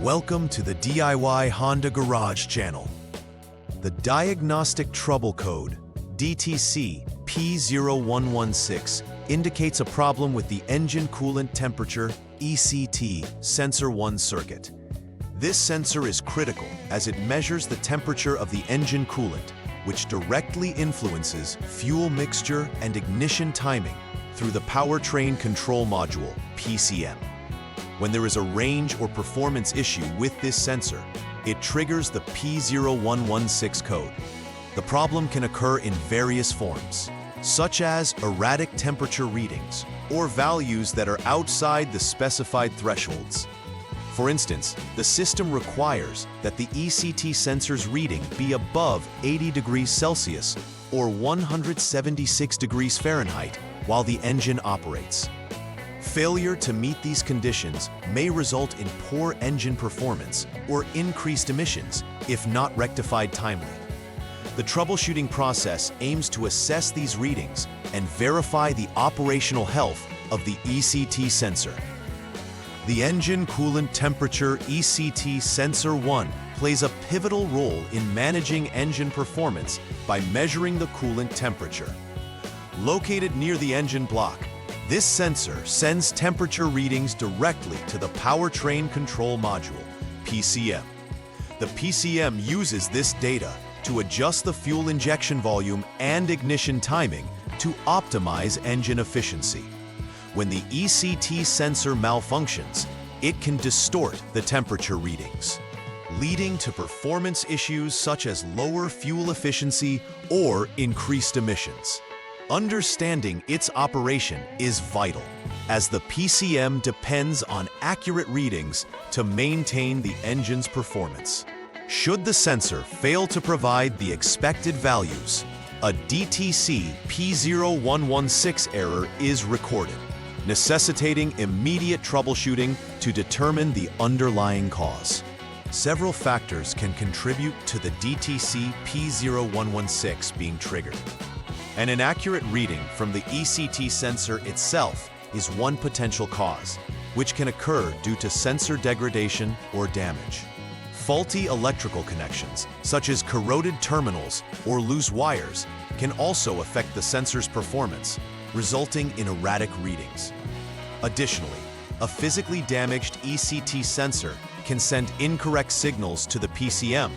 Welcome to the DIY Honda Garage channel. The Diagnostic Trouble Code, DTC P0116, indicates a problem with the Engine Coolant Temperature, ECT, Sensor 1 circuit. This sensor is critical as it measures the temperature of the engine coolant, which directly influences fuel mixture and ignition timing through the Powertrain Control Module, PCM. When there is a range or performance issue with this sensor, it triggers the P0116 code. The problem can occur in various forms, such as erratic temperature readings or values that are outside the specified thresholds. For instance, the system requires that the ECT sensor's reading be above 80 degrees Celsius or 176 degrees Fahrenheit while the engine operates. Failure to meet these conditions may result in poor engine performance or increased emissions if not rectified timely. The troubleshooting process aims to assess these readings and verify the operational health of the ECT sensor. The Engine Coolant Temperature ECT Sensor 1 plays a pivotal role in managing engine performance by measuring the coolant temperature. Located near the engine block, this sensor sends temperature readings directly to the Powertrain Control Module, PCM. The PCM uses this data to adjust the fuel injection volume and ignition timing to optimize engine efficiency. When the ECT sensor malfunctions, it can distort the temperature readings, leading to performance issues such as lower fuel efficiency or increased emissions. Understanding its operation is vital, as the PCM depends on accurate readings to maintain the engine's performance. Should the sensor fail to provide the expected values, a DTC P0116 error is recorded, necessitating immediate troubleshooting to determine the underlying cause. Several factors can contribute to the DTC P0116 being triggered. An inaccurate reading from the ECT sensor itself is one potential cause, which can occur due to sensor degradation or damage. Faulty electrical connections, such as corroded terminals or loose wires, can also affect the sensor's performance, resulting in erratic readings. Additionally, a physically damaged ECT sensor can send incorrect signals to the PCM,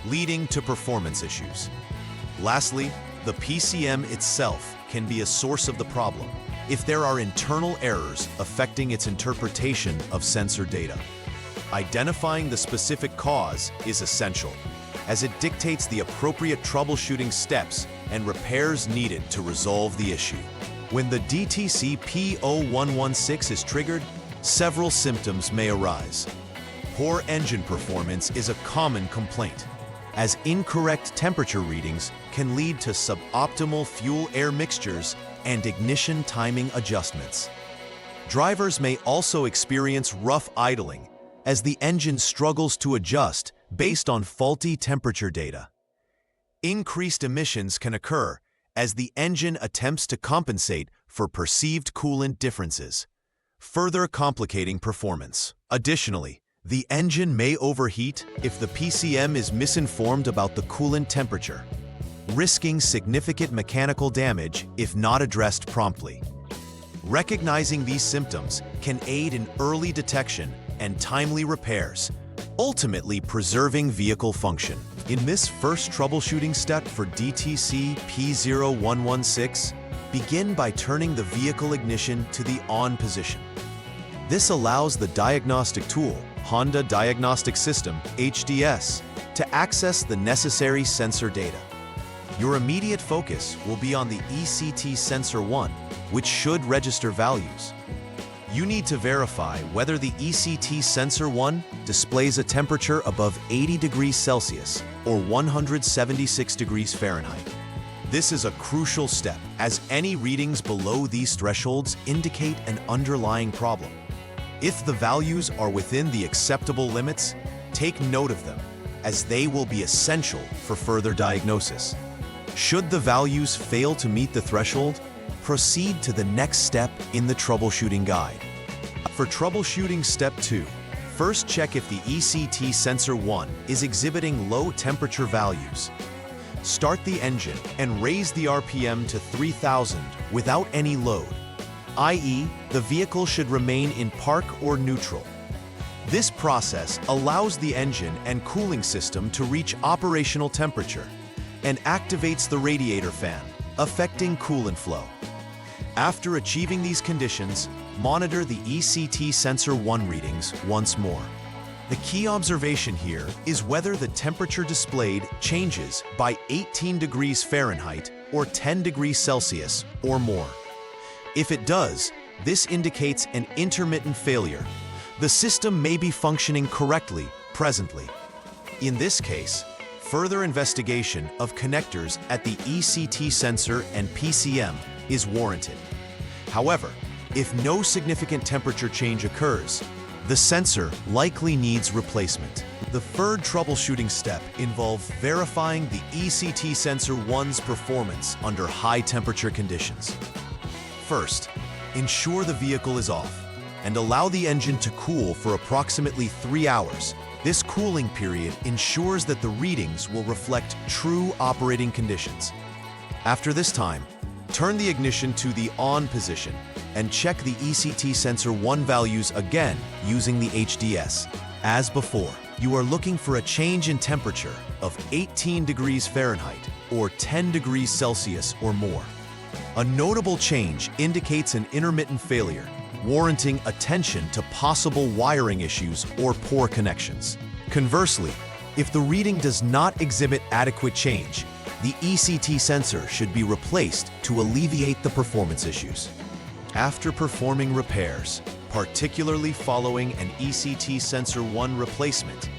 leading to performance issues. Lastly, the PCM itself can be a source of the problem if there are internal errors affecting its interpretation of sensor data. Identifying the specific cause is essential, as it dictates the appropriate troubleshooting steps and repairs needed to resolve the issue. When the DTC P0116 is triggered, several symptoms may arise. Poor engine performance is a common complaint, as incorrect temperature readings can lead to suboptimal fuel-air mixtures and ignition timing adjustments. Drivers may also experience rough idling as the engine struggles to adjust based on faulty temperature data. Increased emissions can occur as the engine attempts to compensate for perceived coolant differences, further complicating performance. Additionally, the engine may overheat if the PCM is misinformed about the coolant temperature, risking significant mechanical damage if not addressed promptly. Recognizing these symptoms can aid in early detection and timely repairs, ultimately preserving vehicle function. In this first troubleshooting step for DTC P0116, begin by turning the vehicle ignition to the on position. This allows the diagnostic tool, Honda Diagnostic System, HDS, to access the necessary sensor data. Your immediate focus will be on the ECT Sensor 1, which should register values. You need to verify whether the ECT Sensor 1 displays a temperature above 80 degrees Celsius or 176 degrees Fahrenheit. This is a crucial step, as any readings below these thresholds indicate an underlying problem. If the values are within the acceptable limits, take note of them, as they will be essential for further diagnosis. Should the values fail to meet the threshold, proceed to the next step in the troubleshooting guide. For troubleshooting step 2, First, check if the ECT sensor 1 is exhibiting low temperature values. Start the engine and raise the RPM to 3000 without any load, i.e., the vehicle should remain in park or neutral. This process allows the engine and cooling system to reach operational temperature and activates the radiator fan, affecting coolant flow. After achieving these conditions, monitor the ECT sensor 1 readings once more. The key observation here is whether the temperature displayed changes by 18 degrees Fahrenheit or 10 degrees Celsius or more. If it does, this indicates an intermittent failure. The system may be functioning correctly presently. In this case, further investigation of connectors at the ECT sensor and PCM is warranted. However, if no significant temperature change occurs, the sensor likely needs replacement. The third troubleshooting step involves verifying the ECT sensor 1's performance under high temperature conditions. First, ensure the vehicle is off and allow the engine to cool for approximately 3 hours. This cooling period ensures that the readings will reflect true operating conditions. After this time, turn the ignition to the on position and check the ECT sensor 1 values again using the HDS. As before, you are looking for a change in temperature of 18 degrees Fahrenheit or 10 degrees Celsius or more. A notable change indicates an intermittent failure, warranting attention to possible wiring issues or poor connections. Conversely, if the reading does not exhibit adequate change, the ECT sensor should be replaced to alleviate the performance issues. After performing repairs, particularly following an ECT sensor 1 replacement,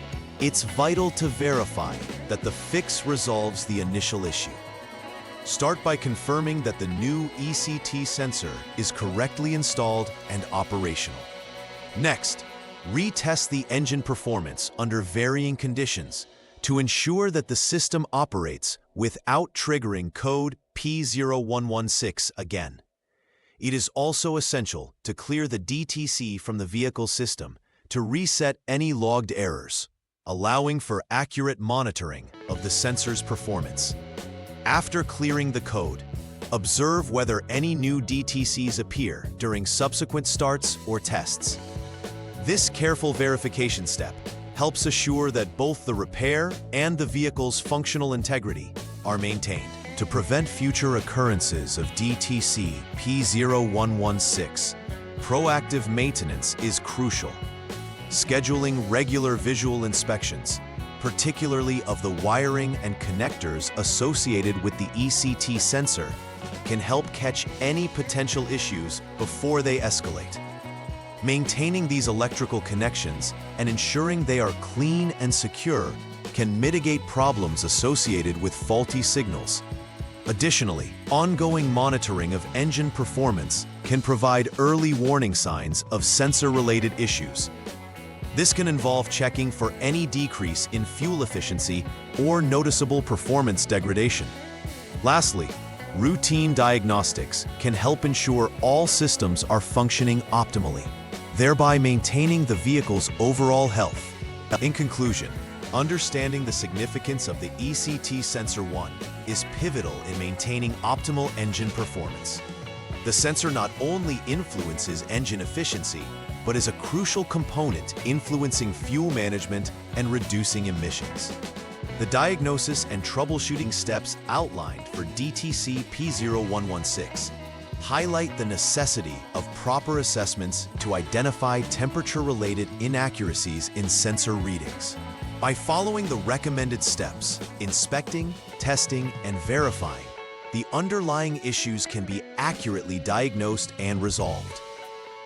it's vital to verify that the fix resolves the initial issue. Start by confirming that the new ECT sensor is correctly installed and operational. Next, retest the engine performance under varying conditions to ensure that the system operates without triggering code P0116 again. It is also essential to clear the DTC from the vehicle system to reset any logged errors, allowing for accurate monitoring of the sensor's performance. After clearing the code, observe whether any new DTCs appear during subsequent starts or tests. This careful verification step helps assure that both the repair and the vehicle's functional integrity are maintained. To prevent future occurrences of DTC P0116, proactive maintenance is crucial. Scheduling regular visual inspections, particularly of the wiring and connectors associated with the ECT sensor, can help catch any potential issues before they escalate. Maintaining these electrical connections and ensuring they are clean and secure can mitigate problems associated with faulty signals. Additionally, ongoing monitoring of engine performance can provide early warning signs of sensor-related issues. This can involve checking for any decrease in fuel efficiency or noticeable performance degradation. Lastly, routine diagnostics can help ensure all systems are functioning optimally, thereby maintaining the vehicle's overall health. In conclusion, understanding the significance of the ECT sensor 1 is pivotal in maintaining optimal engine performance. The sensor not only influences engine efficiency, but is a crucial component influencing fuel management and reducing emissions. The diagnosis and troubleshooting steps outlined for DTC P0116 highlight the necessity of proper assessments to identify temperature-related inaccuracies in sensor readings. By following the recommended steps, inspecting, testing, and verifying, the underlying issues can be accurately diagnosed and resolved.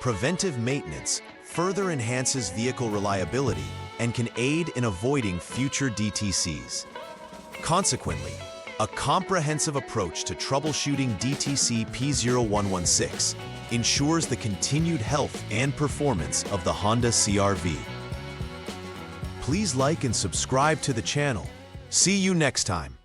Preventive maintenance further enhances vehicle reliability and can aid in avoiding future DTCs. Consequently, a comprehensive approach to troubleshooting DTC P0116 ensures the continued health and performance of the Honda CR-V. Please like and subscribe to the channel. See you next time.